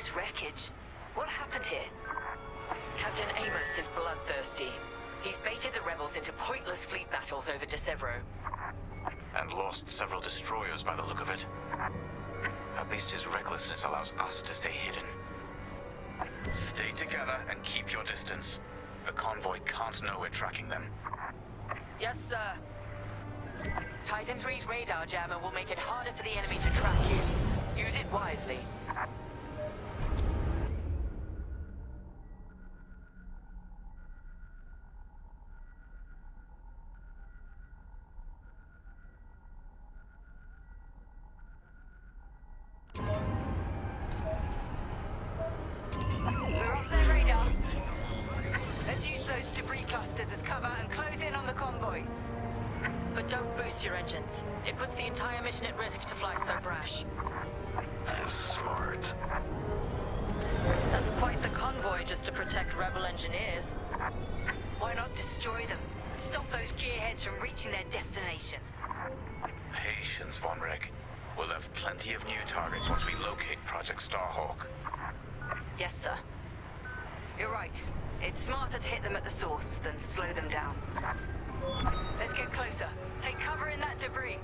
this wreckage? What happened here? Captain Amos is bloodthirsty. He's baited the rebels into pointless fleet battles over Decevro. And lost several destroyers by the look of it. At least his recklessness allows us to stay hidden. Stay together and keep your distance. The convoy can't know we're tracking them. Yes, sir. Titan 3's radar jammer will make it harder for the enemy to track you. Use it wisely. We're off their radar. Let's use those debris clusters as cover and close in on the convoy. But don't boost your engines. It puts the entire mission at risk to fly so brash. Smart. That's quite the convoy just to protect rebel engineers. Why not destroy them and stop those gearheads from reaching their destination? Patience, Von Reg. We'll have plenty of new targets once we locate Project Starhawk. Yes, sir. You're right. It's smarter to hit them at the source than slow them down. Let's get closer. Take cover in that debris.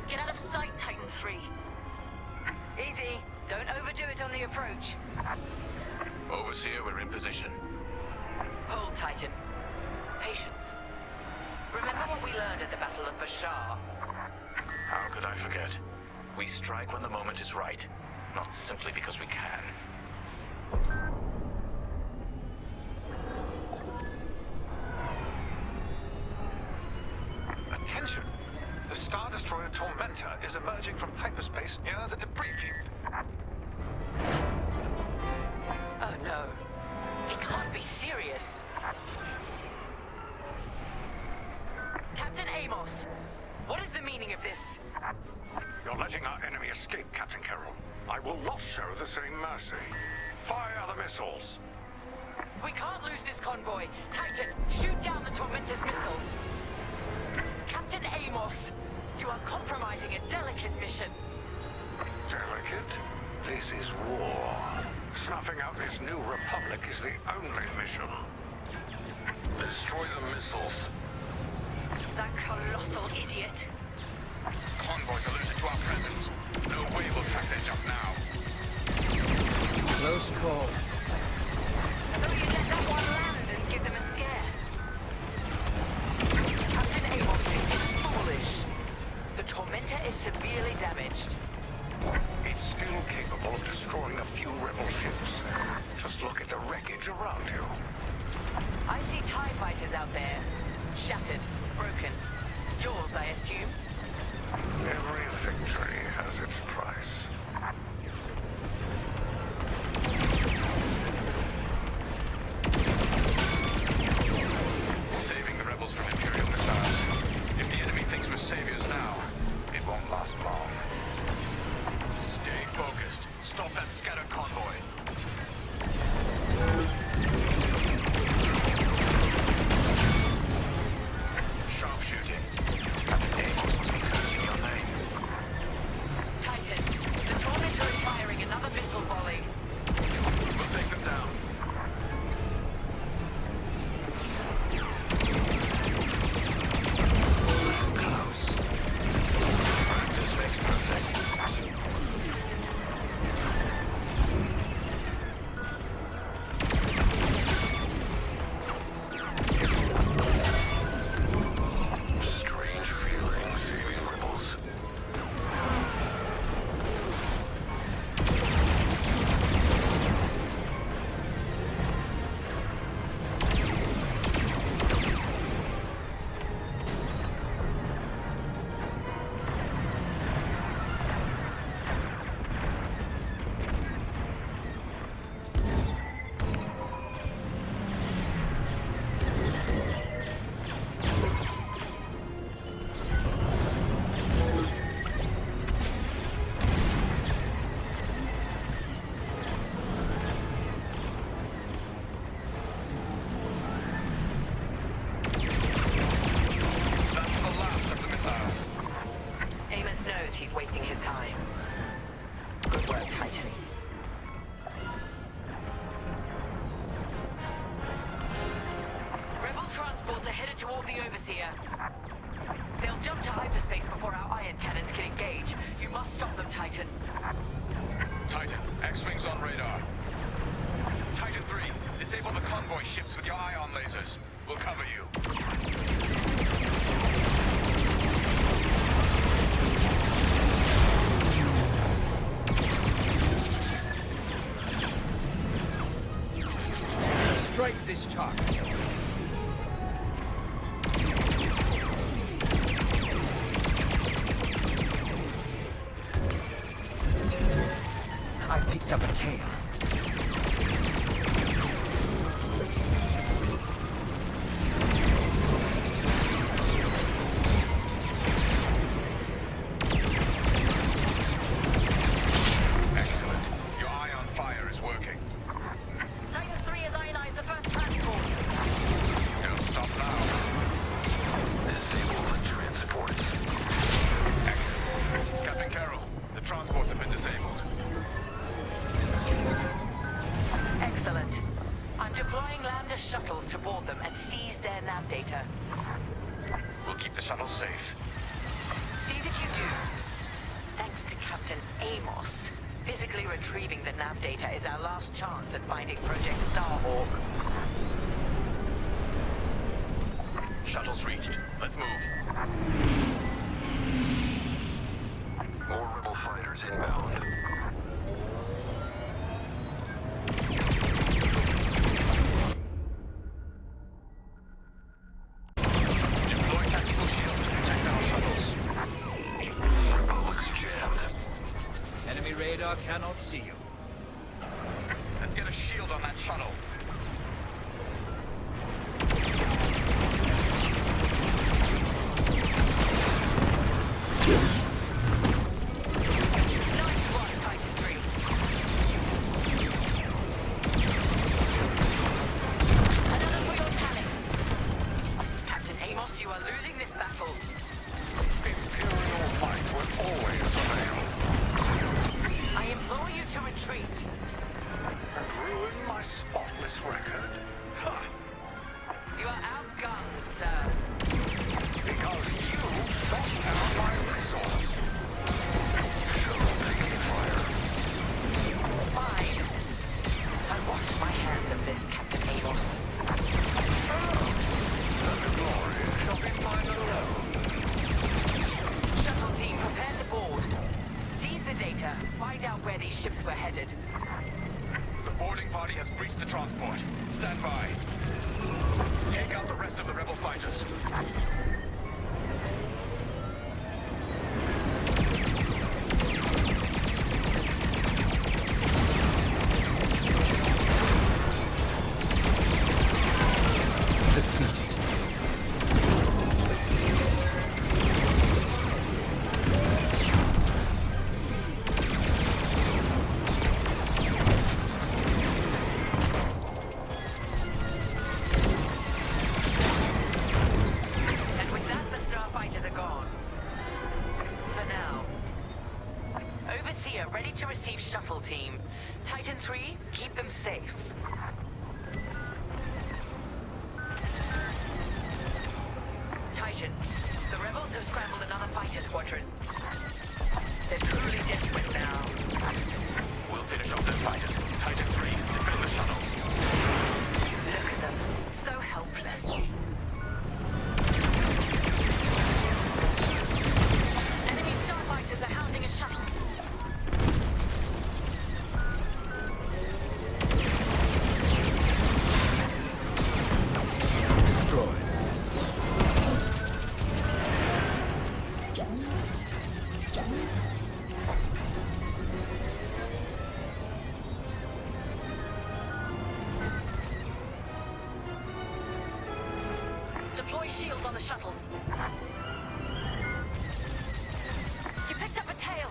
Get out of sight, Titan 3. Easy. Don't overdo it on the approach. Overseer, we're in position. Hold, Titan. Patience. Remember what we learned at the Battle of Vashar? How could I forget? We strike when the moment is right, not simply because we can. Attention! The Star Destroyer Tormentor is emerging from hyperspace near the debris field. Oh no. He can't be serious. Captain Amos, what is the meaning of this? You're letting our enemy escape, Captain Carroll. I will not show the same mercy. Fire the missiles. We can't lose this convoy. Titan, shoot down the Tormentor's missiles. Captain Amos, you are compromising a delicate mission. Delicate? This is war. Snuffing out this new republic is the only mission. Destroy the missiles. That colossal idiot. Convoys alerted to our presence. No way we'll track their jump now. Close call. I thought you'd let that one land and give them a scare. Captain Amos, this is foolish. The Tormentor is severely damaged. It's still capable of destroying a few rebel ships. Just look at the wreckage around you. I see TIE fighters out there. Shattered, broken. Yours, I assume? Every victory has its price. Saving the rebels from Imperial missiles. If the enemy thinks we're saviors now, it won't last long. Stay focused. Stop that scattered convoy. Sharpshooting. Captain Amos must be cursing your name. Titan, the Tormentor wasting his time. Good work, Titan. Rebel transports are headed toward the Overseer. They'll jump to hyperspace before our ion cannons can engage. You must stop them, Titan. Titan, X-Wing's on radar. Titan 3, disable the convoy ships with your ion lasers. We'll cover you. Strike this target. I picked up a tail. Excellent. Your ion fire is working. Titan 3 has ionized the first transport. Don't stop now. Disable the transports. Excellent. Captain Carroll, the transports have been disabled. Excellent. I'm deploying lander shuttles to board them and seize their nav data. We'll keep the shuttles safe. See that you do. Thanks to Captain Amos, physically retrieving the nav data is our last chance at finding Project Starhawk. Shuttles reached. Let's move. More rebel fighters inbound. Deploy tactical shields to protect our shuttles. Republic's jammed. Enemy radar cannot see you. Let's get a shield on that shuttle. Nice one, Titan 3. Another for your tally. Captain Amos, you are losing this battle. Imperial might will always prevail. I implore you to retreat. And ruin my spotless record. Ha! You are outgunned, sir. Because you shot down my resource. Shuttle taking fire. Fine. I wash my hands of this, Captain Amos. And the glory shall be mine alone. Shuttle team, prepare to board. Seize the data. Find out where these ships were headed. The boarding party has breached the transport. Stand by. Take out the rest of the rebel fighters. Defeated. And with that, the starfighters are gone. For now. Overseer, ready to receive shuttle team. Titan 3, keep them safe. Titan, the rebels have scrambled another fighter squadron. They're truly desperate now. We'll finish off their fighters. Titan 3, defend the shuttles. Look at them, so helpless. Enemy starfighters are hounding a shuttle. Destroyed. Deploy shields on the shuttles. You picked up a tail.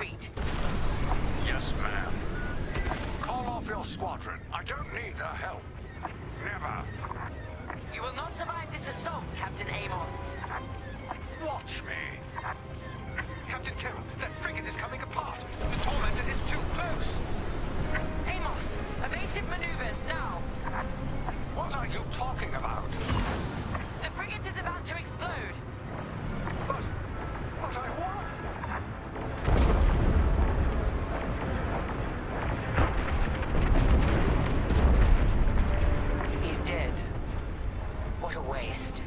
retreat. Yes, ma'am. Call off your squadron. I don't need their help. Never. You will not survive this assault, Captain Amos. Watch me. Captain Carroll, that frigate is coming apart. The Tormentor is too close. Amos, evasive maneuvers, now! What are you talking about? The frigate is about to explode. But I won. He's dead. What a waste.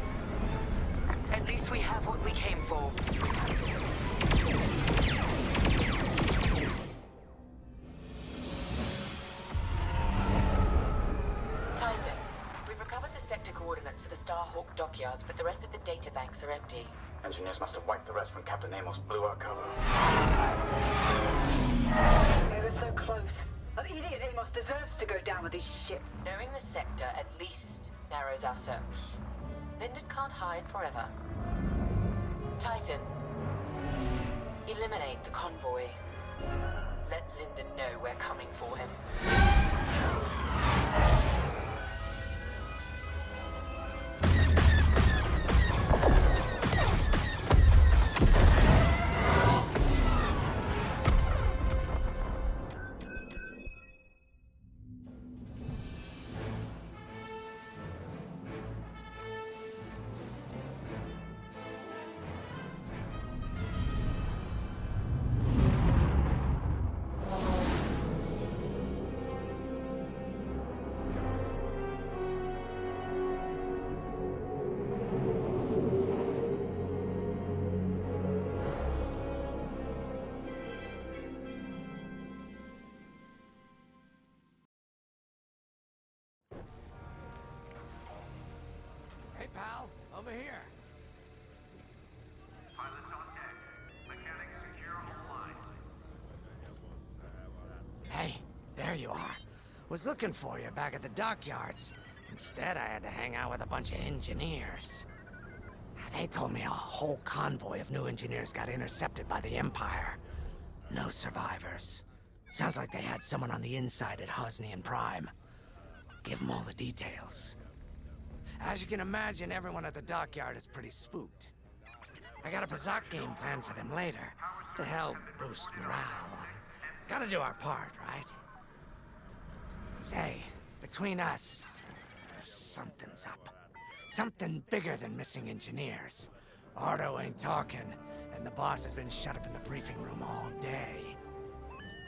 At least we have what we came for. Titan, we've recovered the sector coordinates for the Starhawk dockyards, but the rest of the data banks are empty. Engineers must have wiped the rest when Captain Amos blew our cover. We were so close. That idiot Amos deserves to go down with his ship. Knowing the sector at least narrows our search. Lyndon can't hide forever. Titan, eliminate the convoy. Let Lyndon know we're coming for him. Hey, pal, over here. Pilots on deck. Mechanics secure all lines. Hey, there you are. Was looking for you back at the dockyards. Instead, I had to hang out with a bunch of engineers. They told me a whole convoy of new engineers got intercepted by the Empire. No survivors. Sounds like they had someone on the inside at Hosnian Prime. Give them all the details. As you can imagine, everyone at the dockyard is pretty spooked. I got a Pazak game planned for them later, to help boost morale. Gotta do our part, right? Say, between us, something's up. Something bigger than missing engineers. Ardo ain't talking, and the boss has been shut up in the briefing room all day.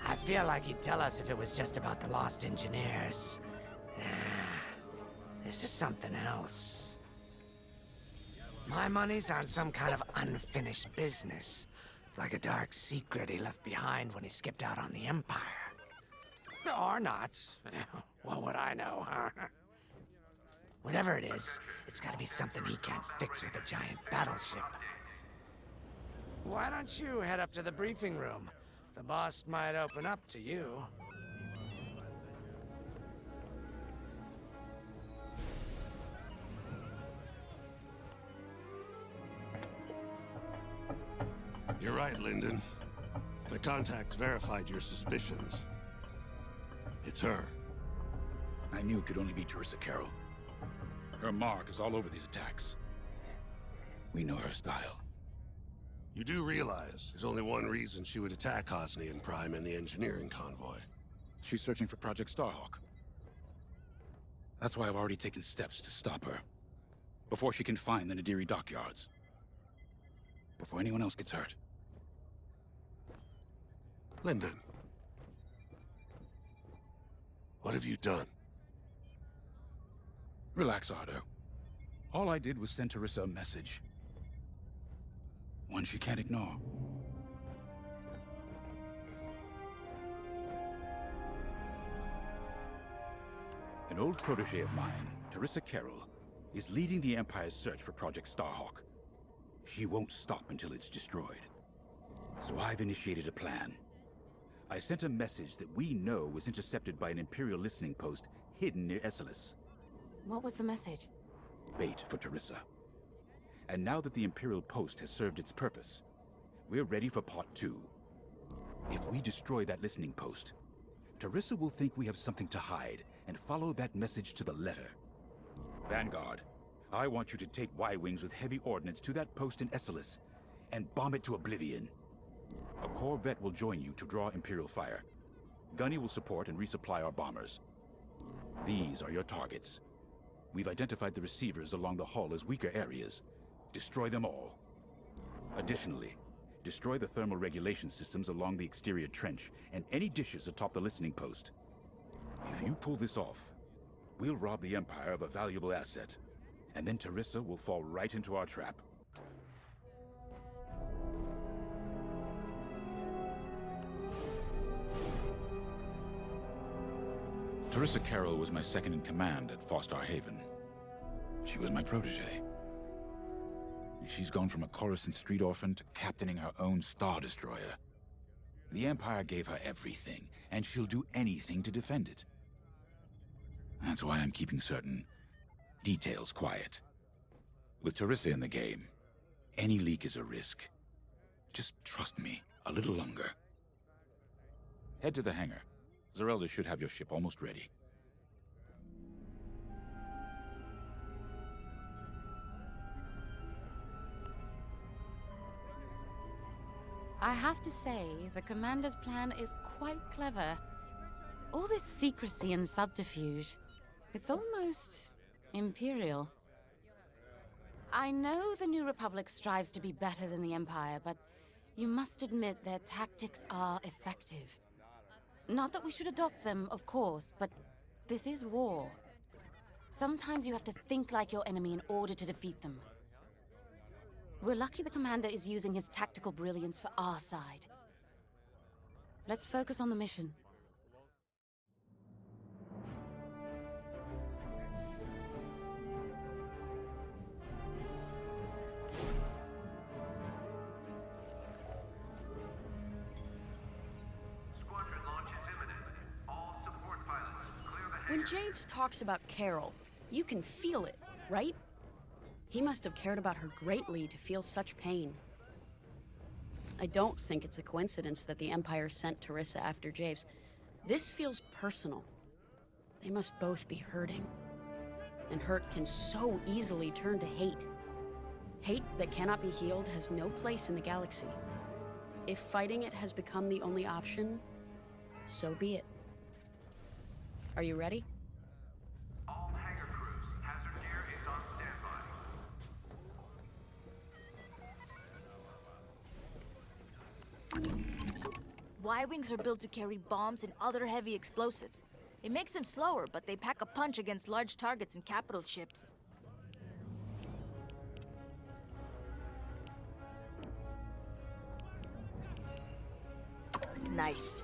I feel like he'd tell us if it was just about the lost engineers. Nah, this is something else. My money's on some kind of unfinished business. Like a dark secret he left behind when he skipped out on the Empire. Or not. What would I know, huh? Whatever it is, it's gotta be something he can't fix with a giant battleship. Why don't you head up to the briefing room? The boss might open up to you. You're right, Lyndon. My contacts verified your suspicions. It's her. I knew it could only be Teresa Carroll. Her mark is all over these attacks. We know her style. You do realize there's only one reason she would attack Hosnian Prime and the engineering convoy. She's searching for Project Starhawk. That's why I've already taken steps to stop her. Before she can find the Nadiri dockyards. Before anyone else gets hurt. Lyndon. What have you done? Relax, Ardo. All I did was send Teresa a message. One she can't ignore. An old protege of mine, Teresa Carroll, is leading the Empire's search for Project Starhawk. She won't stop until it's destroyed. So I've initiated a plan. I sent a message that we know was intercepted by an Imperial listening post hidden near Esselis. What was the message? Bait for Teresa. And now that the Imperial post has served its purpose, we're ready for part 2. we destroy that listening post, Teresa will think we have something to hide and follow that message to the letter. Vanguard, I want you to take Y-Wings with heavy ordnance to that post in Esselis and bomb it to oblivion. A Corvette will join you to draw Imperial fire. Gunny will support and resupply our bombers. These are your targets. We've identified the receivers along the hull as weaker areas. Destroy them all. Additionally, destroy the thermal regulation systems along the exterior trench and any dishes atop the listening post. If you pull this off, we'll rob the Empire of a valuable asset, and then Teresa will fall right into our trap. Teresa Carroll was my second in command at Fostar Haven. She was my protege. She's gone from a Coruscant street orphan to captaining her own Star Destroyer. The Empire gave her everything, and she'll do anything to defend it. That's why I'm keeping certain details quiet. With Teresa in the game, any leak is a risk. Just trust me a little longer. Head to the hangar. Zerelda should have your ship almost ready. I have to say, the Commander's plan is quite clever. All this secrecy and subterfuge, it's almost Imperial. I know the New Republic strives to be better than the Empire, but you must admit their tactics are effective. Not that we should adopt them, of course, but this is war. Sometimes you have to think like your enemy in order to defeat them. We're lucky the Commander is using his tactical brilliance for our side. Let's focus on the mission. Squadron launch is imminent. All support pilots, clear the When hangar. James talks about Carol, you can feel it, right? He must have cared about her greatly to feel such pain. I don't think it's a coincidence that the Empire sent Teresa after Javes. This feels personal. They must both be hurting. And hurt can so easily turn to hate. Hate that cannot be healed has no place in the galaxy. If fighting it has become the only option, so be it. Are you ready? All hangar crews, hazard gear is on standby. Y-Wings are built to carry bombs and other heavy explosives. It makes them slower, but they pack a punch against large targets and capital ships. Nice.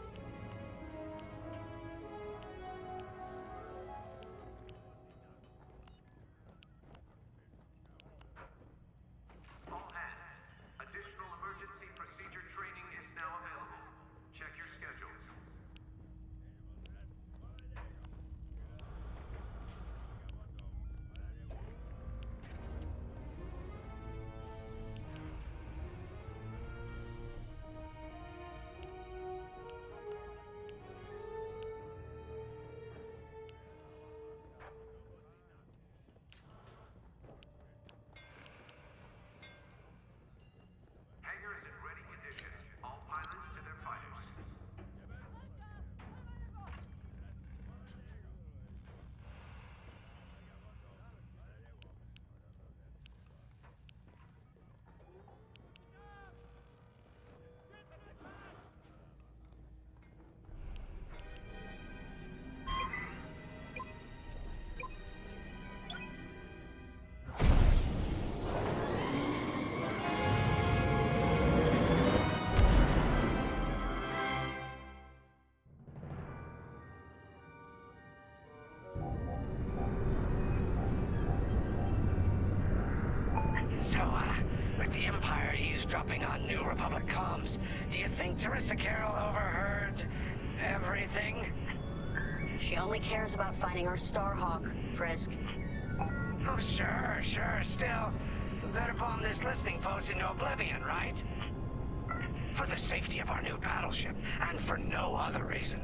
All hands, additional emergency procedure training is now available. Check your schedules. Hangar is in ready condition. All pilots to their fighters. So, with the Empire eavesdropping on New Republic comms, do you think Teresa Carroll overheard everything? She only cares about finding our Starhawk, Frisk. Oh, sure. Still, better bomb this listening post into oblivion, right? For the safety of our new battleship, and for no other reason.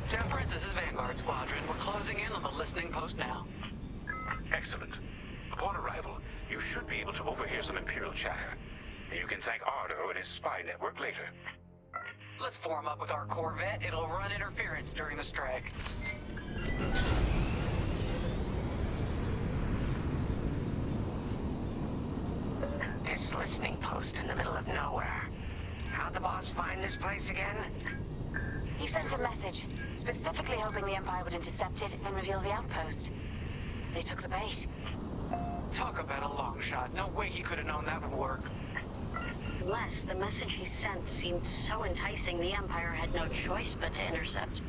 Temperance, this is Vanguard Squadron. We're closing in on the listening post now. Excellent. Upon arrival, you should be able to overhear some Imperial chatter. And you can thank Ardo and his spy network later. Let's form up with our Corvette. It'll run interference during the strike. This listening post in the middle of nowhere. How'd the boss find this place again? He sent a message, specifically hoping the Empire would intercept it and reveal the outpost. They took the bait. Talk about a long shot. No way he could have known that would work. Unless the message he sent seemed so enticing the Empire had no choice but to intercept.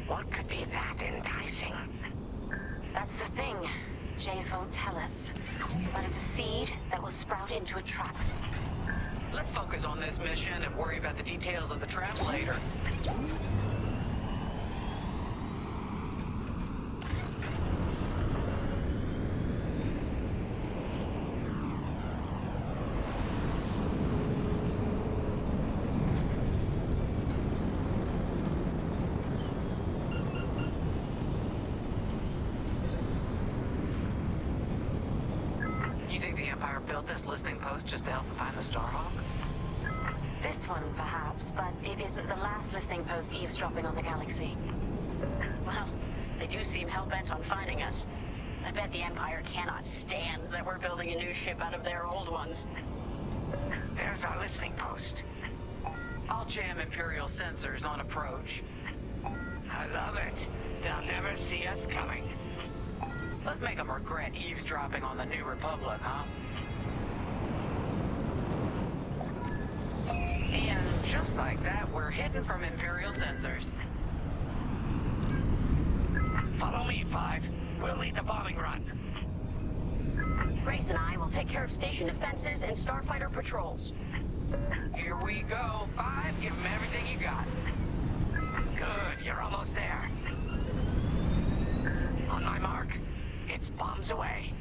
What could be that enticing? That's the thing. Jays won't tell us. But it's a seed that will sprout into a trap. Let's focus on this mission and worry about the details of the trap later. You think the Empire built this listening post just to help them find the Starhawk? This one, perhaps, but it isn't the last listening post eavesdropping on the galaxy. Well, they do seem hell-bent on finding us. I bet the Empire cannot stand that we're building a new ship out of their old ones. There's our listening post. I'll jam Imperial sensors on approach. I love it. They'll never see us coming. Let's make them regret eavesdropping on the New Republic, huh? And just like that, we're hidden from Imperial sensors. Follow me, Five. We'll lead the bombing run. Grace and I will take care of station defenses and starfighter patrols. Here we go. Five, give them everything you got. Good, you're almost there. On my mark. It's bombs away.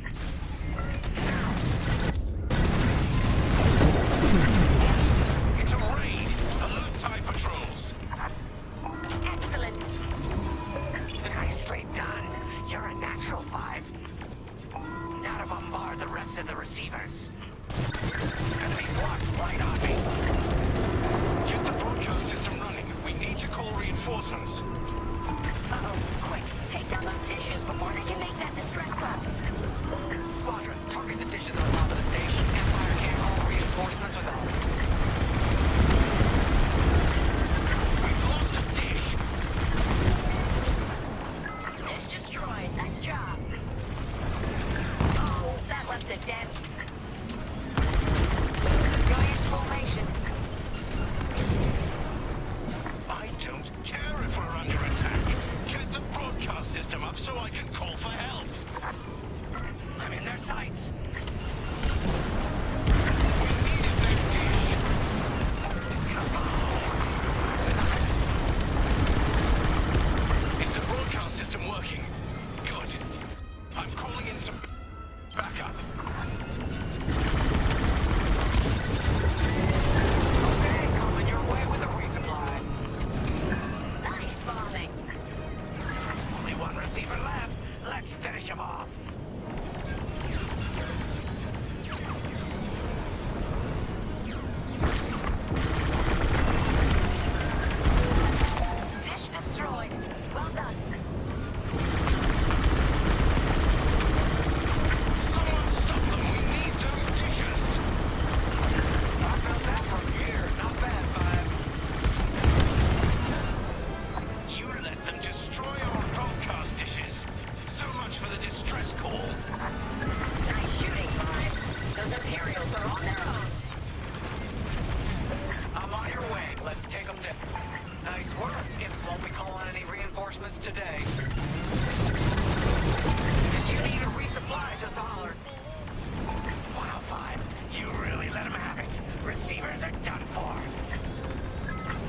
It's a raid! Alert TIE patrols! Excellent. Nicely done. You're a natural, Five. Now to bombard the rest of the receivers. Enemy's locked right on me. Get the broadcast system running. We need to call reinforcements. Uh-oh, quick, take down those dishes before they can make that distress call. Squadron, target the dishes on top of the station. Empire can't call reinforcements without them. We've lost a dish! Dish destroyed, nice job. Oh, that left it dead. Guys, formation. I don't care if we're under attack. Get the broadcast system up so I can call for help. I'm in their sights. We needed that dish. Is the broadcast system working? Good. I'm calling in some backup. Okay, coming your way with a resupply. Nice bombing. Only one receiver left. Let's finish him off. Dish destroyed. Well done. Someone stop them! We need those dishes! I felt that from here. Not bad, Five. You let them destroy our broadcast dishes. So much for the distress call. Nice shooting, Five. Those Imperials are on their own. I'm on your way. Let's take them down. Nice work. Imps won't be calling any reinforcements today. If you need a resupply, just holler. Wow, Five. You really let him have it. Receivers are done for.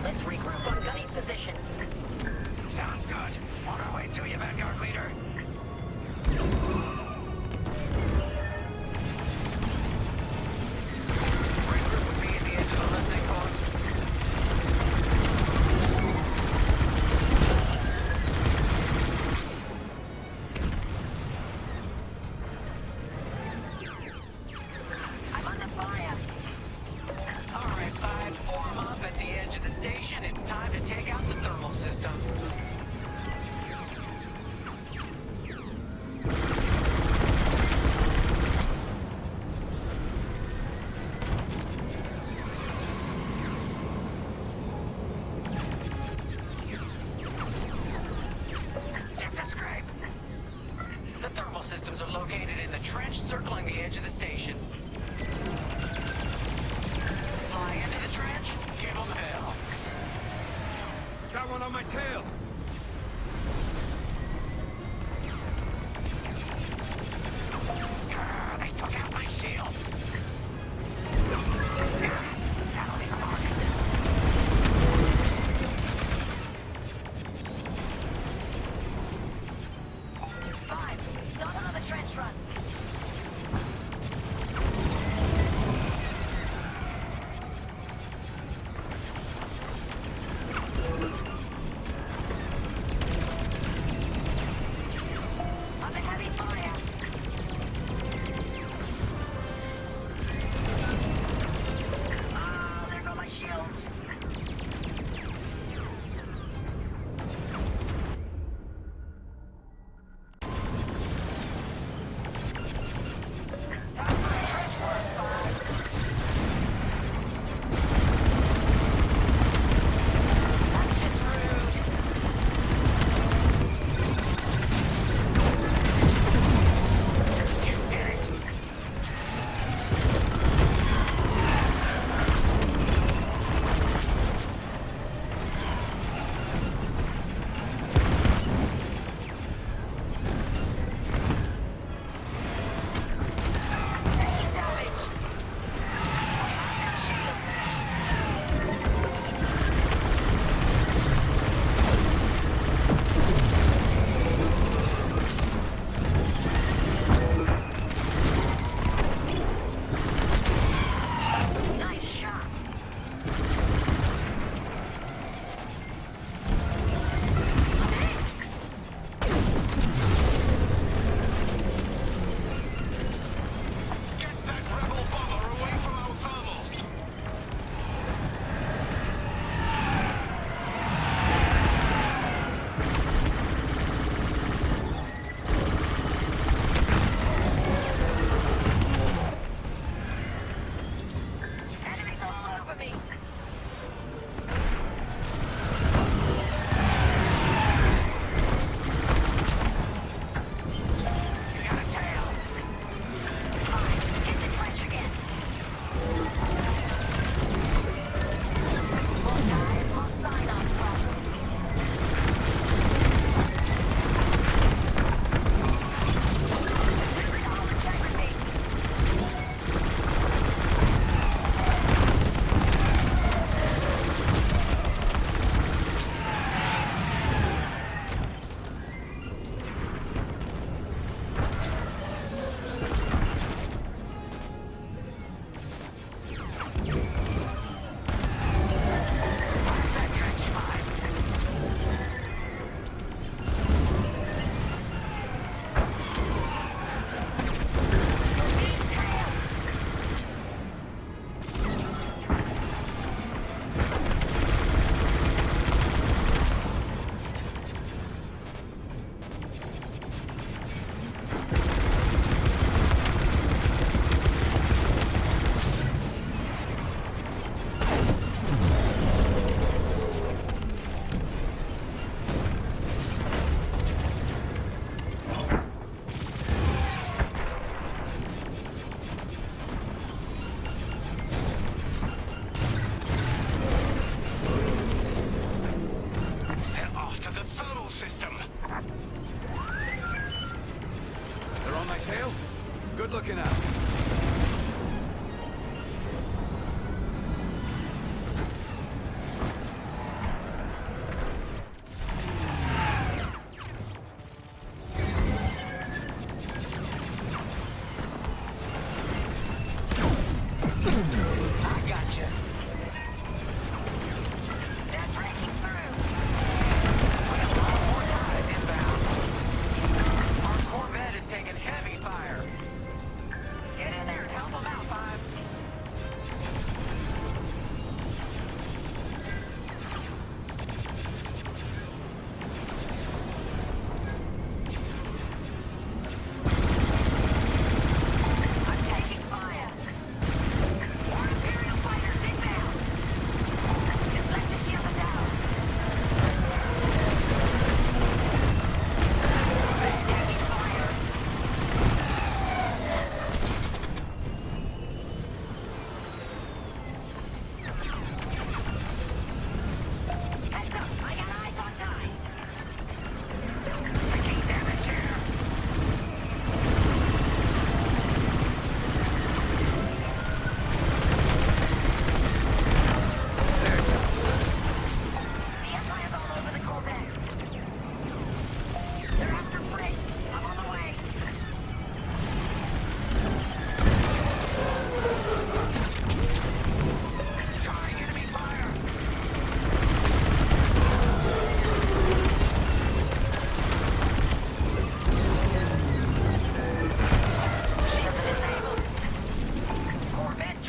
Let's regroup on Gunny's position. Sounds good. On our way to you, Vanguard Leader. my tail! They took out my shields! Five, start another trench run.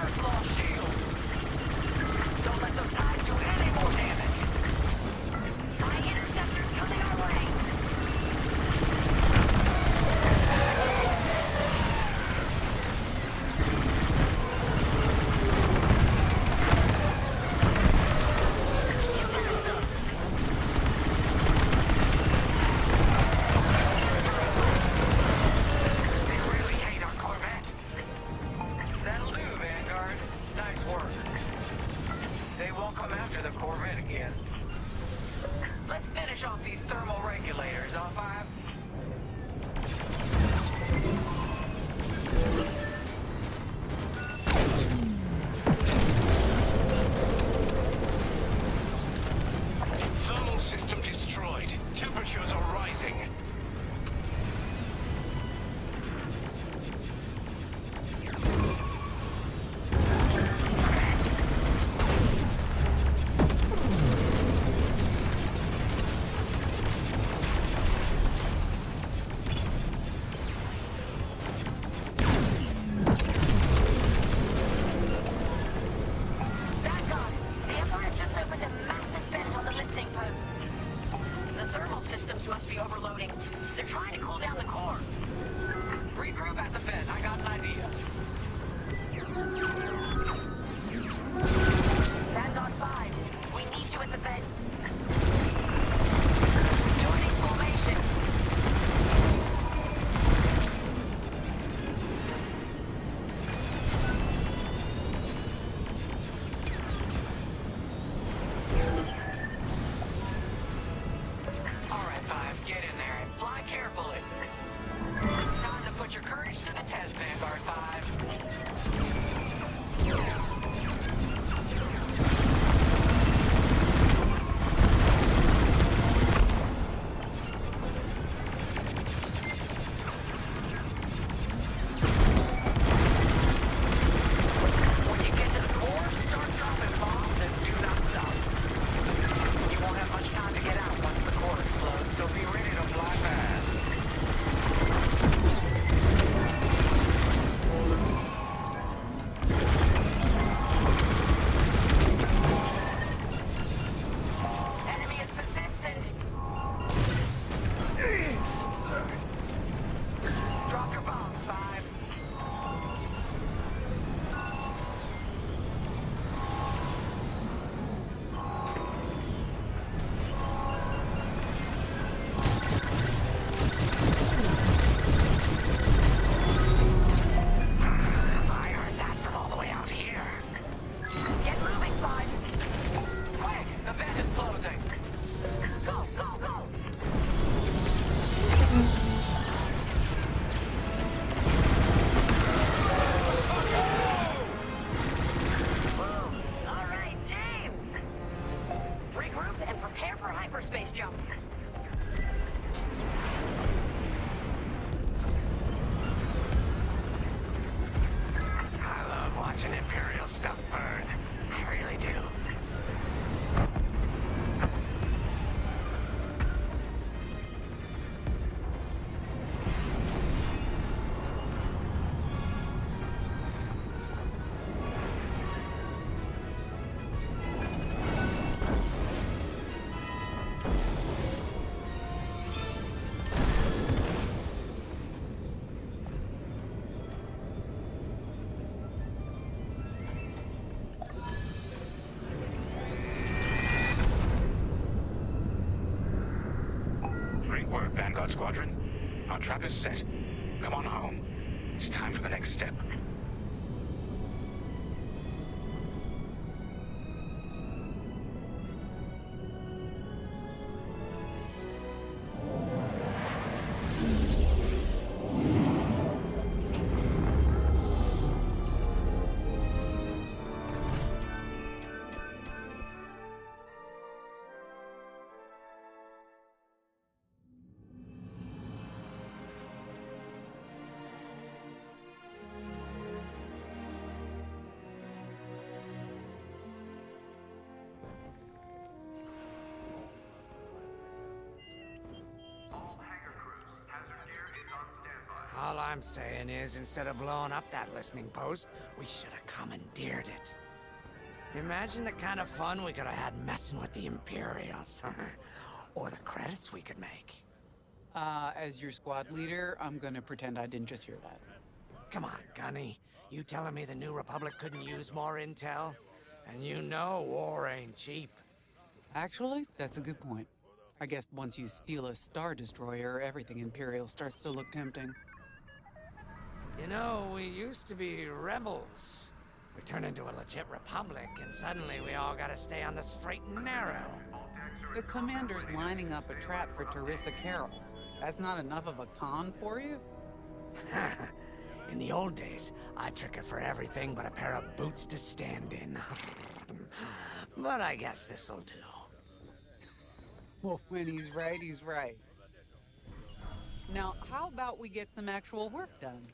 just lost shields. Don't let those ties do any more damage. TIE interceptors coming our way. Let's finish off these thermal regulators, R5. Thermal system destroyed. Temperatures are rising. Must be overloading. They're trying to cool down the core. Regroup at the vent. I got an idea. Vanguard 5, we need you at the vent. Joining formation. Get in there and fly carefully. Time to put your courage to the test, Vanguard 5. When you get to the core, start dropping bombs and do not stop. You won't have much time to get out once the core explodes, so be ready to fly fast. Enemy is persistent. Drop your bombs, 5. Hyperspace jump. I love watching Imperial stuff burn. I really do. Vanguard Squadron. Our trap is set. Come on home. It's time for the next step. I'm saying is, instead of blowing up that listening post, we should have commandeered it. Imagine the kind of fun we could have had messing with the Imperials. Or the credits we could make. As your squad leader, I'm gonna pretend I didn't just hear that. Come on, Gunny. You telling me the New Republic couldn't use more intel? And you know war ain't cheap. Actually, that's a good point. I guess once you steal a Star Destroyer, everything Imperial starts to look tempting. You know, we used to be rebels. We turned into a legit republic, and suddenly we all gotta stay on the straight and narrow. The commander's lining up a trap for Teresa Carroll. That's not enough of a con for you? In the old days, I'd trick her for everything but a pair of boots to stand in. But I guess this'll do. Well, when he's right, he's right. Now, how about we get some actual work done?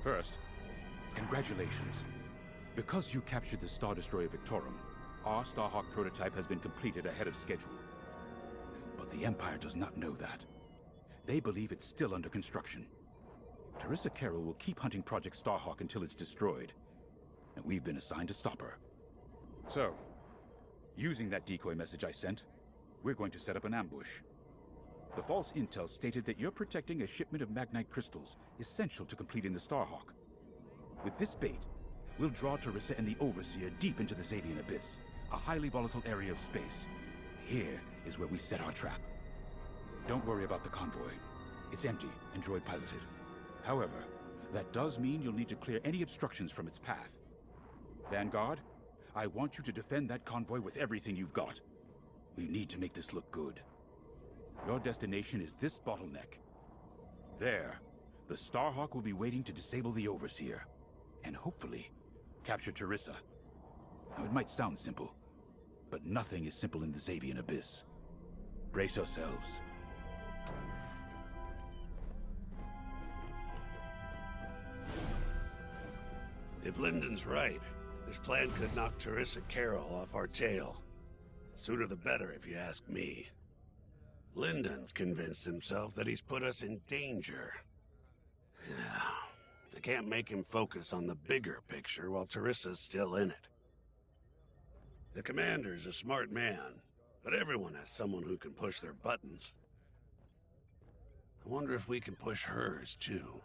First, congratulations. Because you captured the Star Destroyer Victorum, our Starhawk prototype has been completed ahead of schedule. But the Empire does not know that. They believe it's still under construction. Teresa Carroll will keep hunting Project Starhawk until it's destroyed, and we've been assigned to stop her. So, using that decoy message I sent, we're going to set up an ambush. The false intel stated that you're protecting a shipment of Magnite crystals, essential to completing the Starhawk. With this bait, we'll draw Teresa and the Overseer deep into the Xavian Abyss, a highly volatile area of space. Here is where we set our trap. Don't worry about the convoy. It's empty and droid piloted. However, that does mean you'll need to clear any obstructions from its path. Vanguard, I want you to defend that convoy with everything you've got. We need to make this look good. Your destination is this bottleneck. There, the Starhawk will be waiting to disable the Overseer, and hopefully, capture Teresa. Now, it might sound simple, but nothing is simple in the Xavian Abyss. Brace yourselves. If Lyndon's right, this plan could knock Teresa Carroll off our tail. The sooner the better, if you ask me. Lyndon's convinced himself that he's put us in danger. They can't make him focus on the bigger picture while Teresa's still in it. The commander's a smart man, but everyone has someone who can push their buttons. I wonder if we can push hers, too.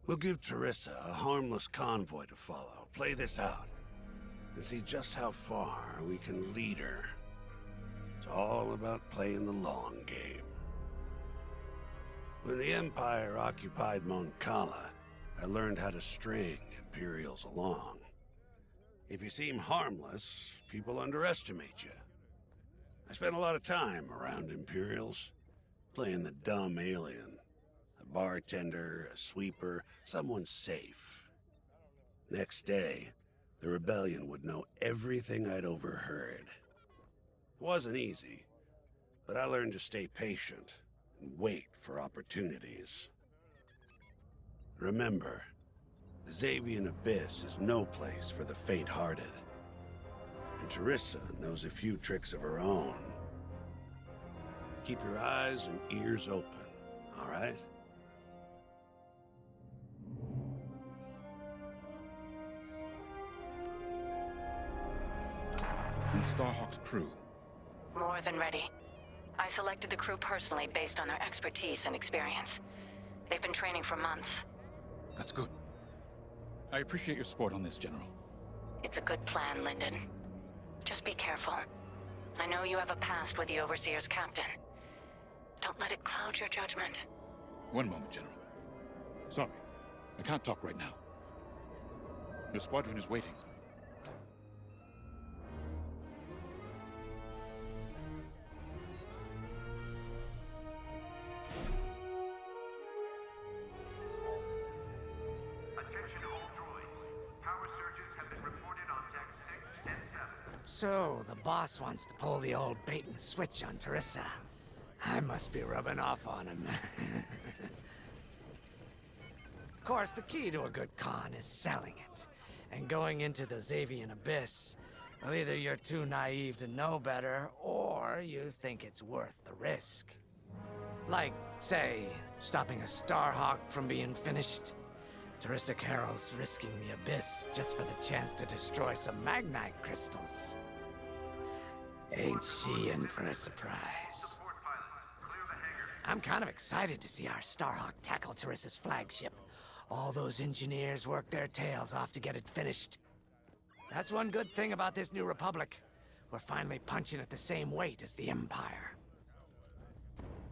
We'll give Teresa a harmless convoy to follow, play this out, and see just how far we can lead her. It's all about playing the long game. When the Empire occupied Mon Cala, I learned how to string Imperials along. If you seem harmless, people underestimate you. I spent a lot of time around Imperials, playing the dumb alien. A bartender, a sweeper, someone safe. Next day, the rebellion would know everything I'd overheard. It wasn't easy, but I learned to stay patient and wait for opportunities. Remember, the Xavian Abyss is no place for the faint-hearted. And Teresa knows a few tricks of her own. Keep your eyes and ears open, all right? From Starhawk's crew. More than ready. I selected the crew personally based on their expertise and experience. They've been training for months. That's good. I appreciate your support on this, General. It's a good plan, Lyndon. Just be careful. I know you have a past with the Overseer's captain. Don't let it cloud your judgment. One moment, General. Sorry, I can't talk right now. Your squadron is waiting. So, the boss wants to pull the old bait and switch on Teresa. I must be rubbing off on him. Of course, the key to a good con is selling it. And going into the Xavian Abyss, well, either you're too naive to know better, or you think it's worth the risk. Like, say, stopping a Starhawk from being finished. Teresa Carroll's risking the Abyss just for the chance to destroy some Magnite crystals. Ain't she in for a surprise? I'm kind of excited to see our Starhawk tackle Teresa's flagship. All those engineers worked their tails off to get it finished. That's one good thing about this new Republic. We're finally punching at the same weight as the Empire.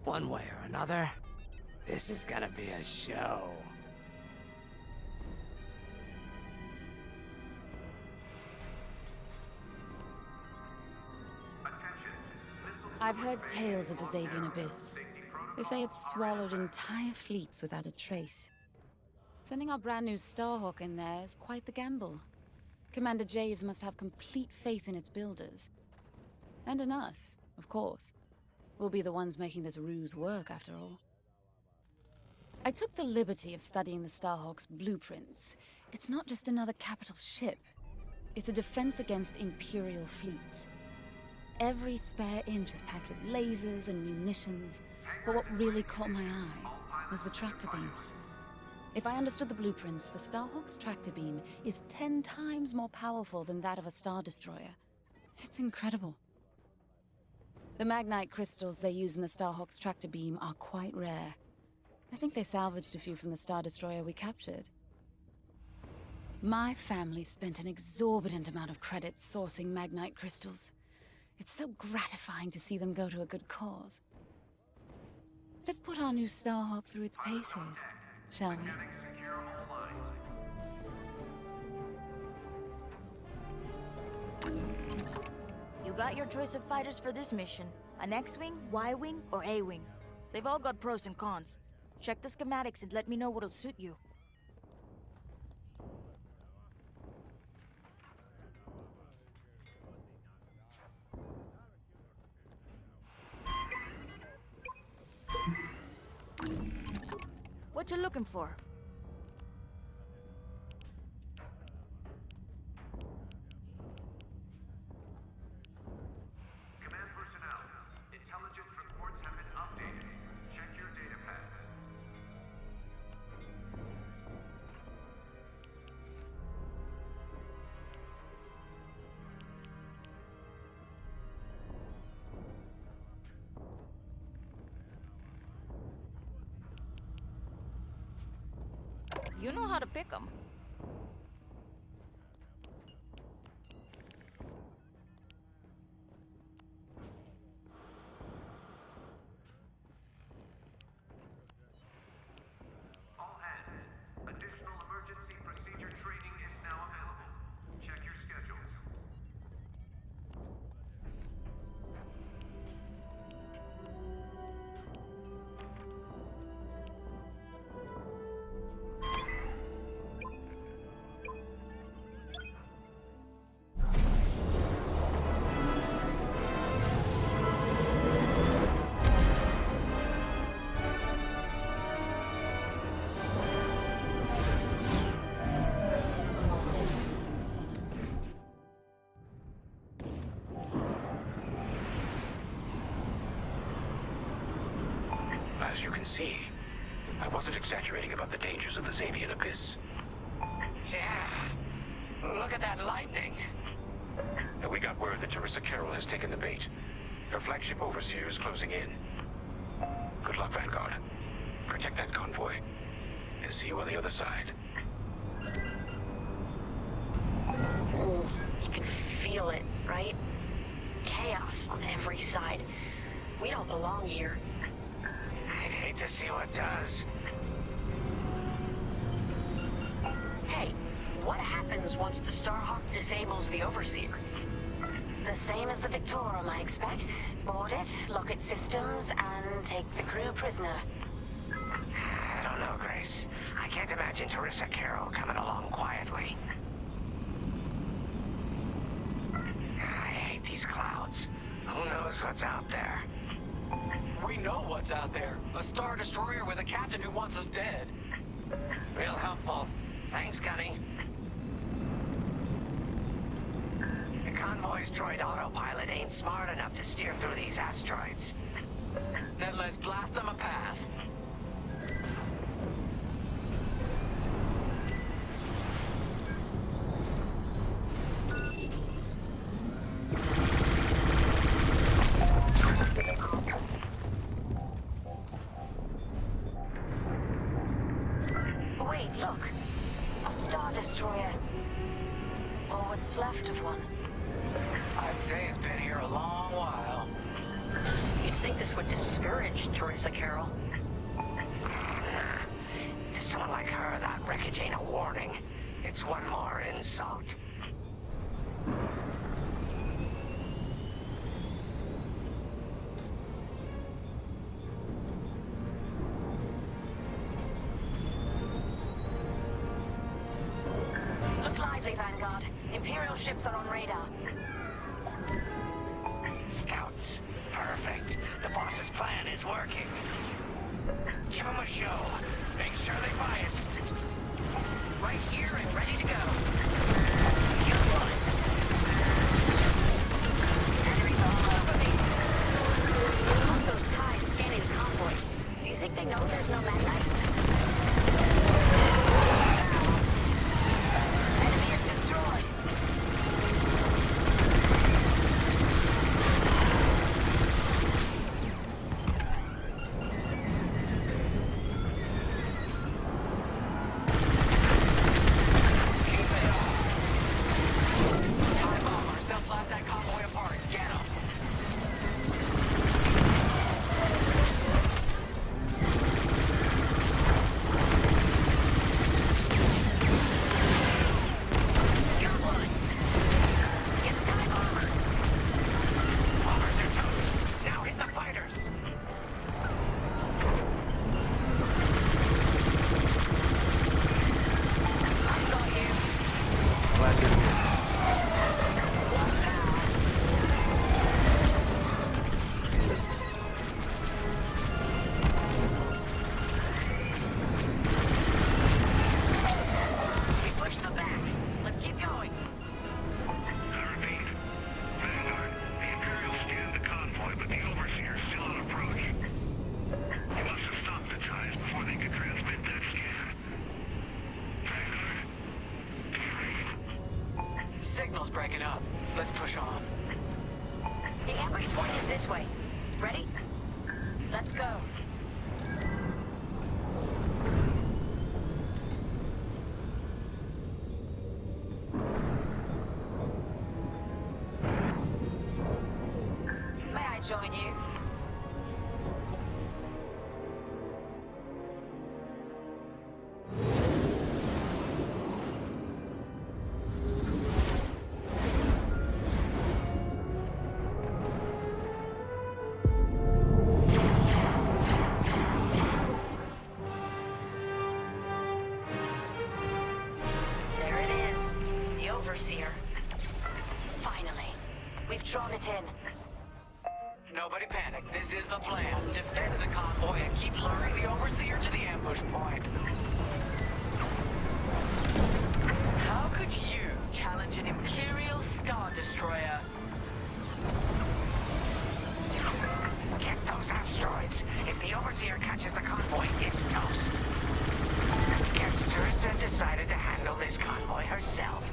One way or another, this is gonna be a show. I've heard tales of the Xavian Abyss. They say it's swallowed entire fleets without a trace. Sending our brand new Starhawk in there is quite the gamble. Commander Javes must have complete faith in its builders. And in us, of course. We'll be the ones making this ruse work, after all. I took the liberty of studying the Starhawk's blueprints. It's not just another capital ship. It's a defense against Imperial fleets. Every spare inch is packed with lasers and munitions, but what really caught my eye was the tractor beam. If I understood the blueprints, the Starhawk's tractor beam is 10 times more powerful than that of a Star Destroyer. It's incredible. The Magnite crystals they use in the Starhawk's tractor beam are quite rare. I think they salvaged a few from the Star Destroyer we captured. My family spent an exorbitant amount of credits sourcing Magnite crystals. It's so gratifying to see them go to a good cause. Let's put our new Starhawk through its paces, shall we? You got your choice of fighters for this mission. An X-Wing, Y-Wing, or A-Wing. They've all got pros and cons. Check the schematics and let me know what'll suit you. What you looking for? Command personnel, intelligence reports have been updated. Check your data pads. You know how to pick them. All hands, additional emergency procedure training is now available. Check your schedules. As you can see, I wasn't exaggerating about the dangers of the Xavian Abyss. Yeah. Look at that lightning. And we got word that Teresa Carroll has taken the bait. Her flagship overseer is closing in. Good luck, Vanguard. Protect that convoy. And see you on the other side. You can feel it, right? Chaos on every side. We don't belong here. I'd hate to see what does. Hey, what happens once the Starhawk disables the Overseer? The same as the Victorum, I expect. Board it, lock its systems, and take the crew prisoner. I don't know, Grace. I can't imagine Teresa Carroll coming along quietly. I hate these clouds. Who knows what's out there? We know what's out there. A Star Destroyer with a captain who wants us dead. Real helpful. Thanks, Gunny. The convoy's droid autopilot ain't smart enough to steer through these asteroids. Then let's blast them a path. Wait, look. A Star Destroyer. Or what's left of one. I'd say it's been here a long while. You'd think this would discourage Teresa Carroll. To someone like her, that wreckage ain't a warning. It's one more insult. Look lively, Vanguard. Imperial ships are on radar. Scouts. Perfect. The boss's plan is working. Give them a show. Make sure they buy it. Right here and ready to go. Good one. Enemies all over me. Look, those ties scanning the convoy. Do you think they know there's no magnite? Enemy is destroyed. Signal's breaking up. Let's push on. The ambush point is this way. Ready? Let's go. May I join you? Overseer. Finally. We've drawn it in. Nobody panic. This is the plan. Defend the convoy and keep luring the Overseer to the ambush point. How could you challenge an Imperial Star Destroyer? Get those asteroids. If the Overseer catches the convoy, it's toast. Guess Teresa decided to handle this convoy herself.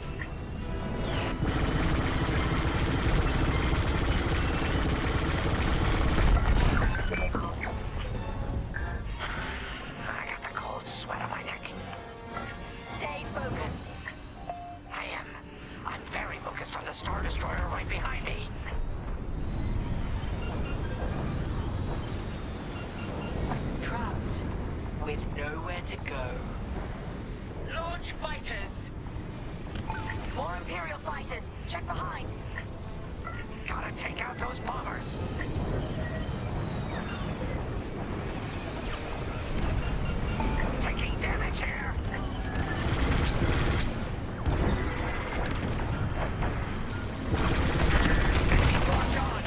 I got the cold sweat on my neck. Stay focused. I am. I'm very focused on the Star Destroyer right behind me. Trapped with nowhere to go. Launch fighters! More Imperial fighters. Check behind. Gotta take out those bombers. Taking damage here. Enemies locked on.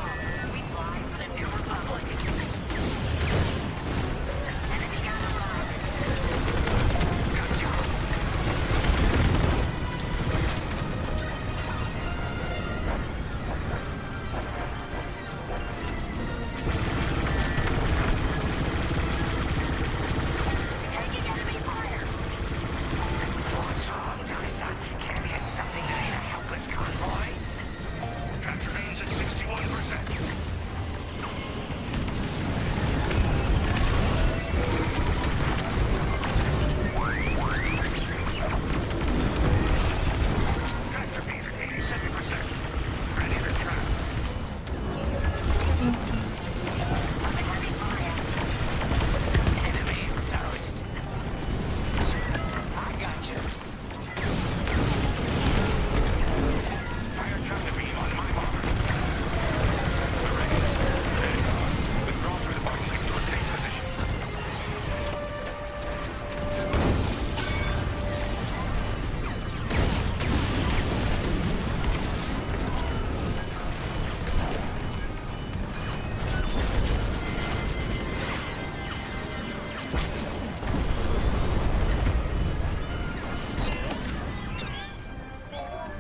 strong. We fly for the New Republic. Enemy got a mark. Good job. Taking enemy fire. What's wrong, Teresa? Can't hit something that ain't a helpless convoy? Track remains at 61%. Tractor beat at 87%. Ready to trap. Nothing heavy fire. Enemy's toast. I got you. Fire tractor beam on my mark. We're ready. Withdraw through the bottleneck to a safe position.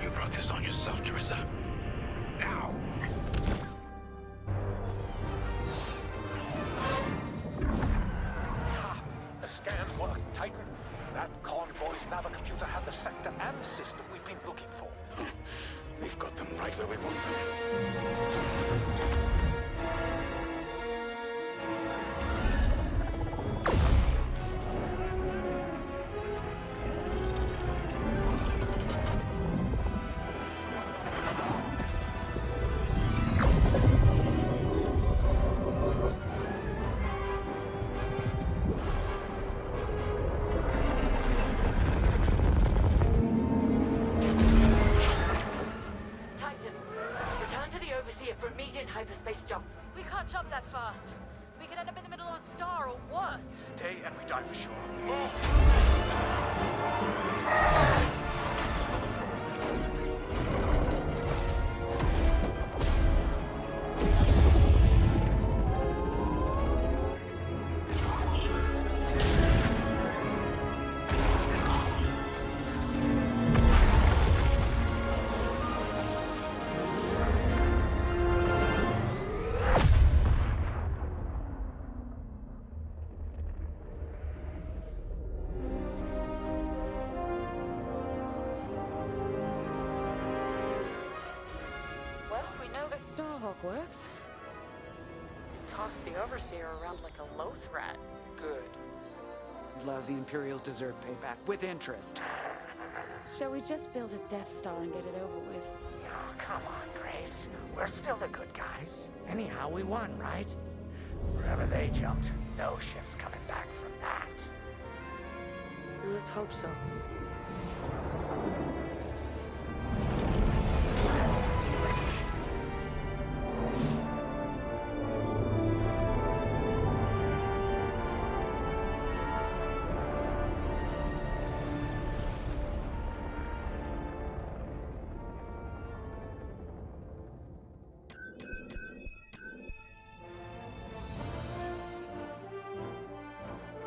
You brought this on yourself, Teresa. Now! The scan worked, Titan. That convoy's navicomputer had the sector and system we've been looking for. We've got them right where we want them. Titan, return to the Overseer for immediate hyperspace jump. We can't jump that fast. We could end up in the middle of a star or worse. Stay and we die for sure. Well, we know the Starhawk works. Tossed the Overseer around like a loath rat. Good. Lousy Imperials deserve payback, with interest. Shall we just build a Death Star and get it over with? Oh, come on, Grace. We're still the good guys. Anyhow, we won, right? Wherever they jumped, no ship's coming back from that. Let's hope so.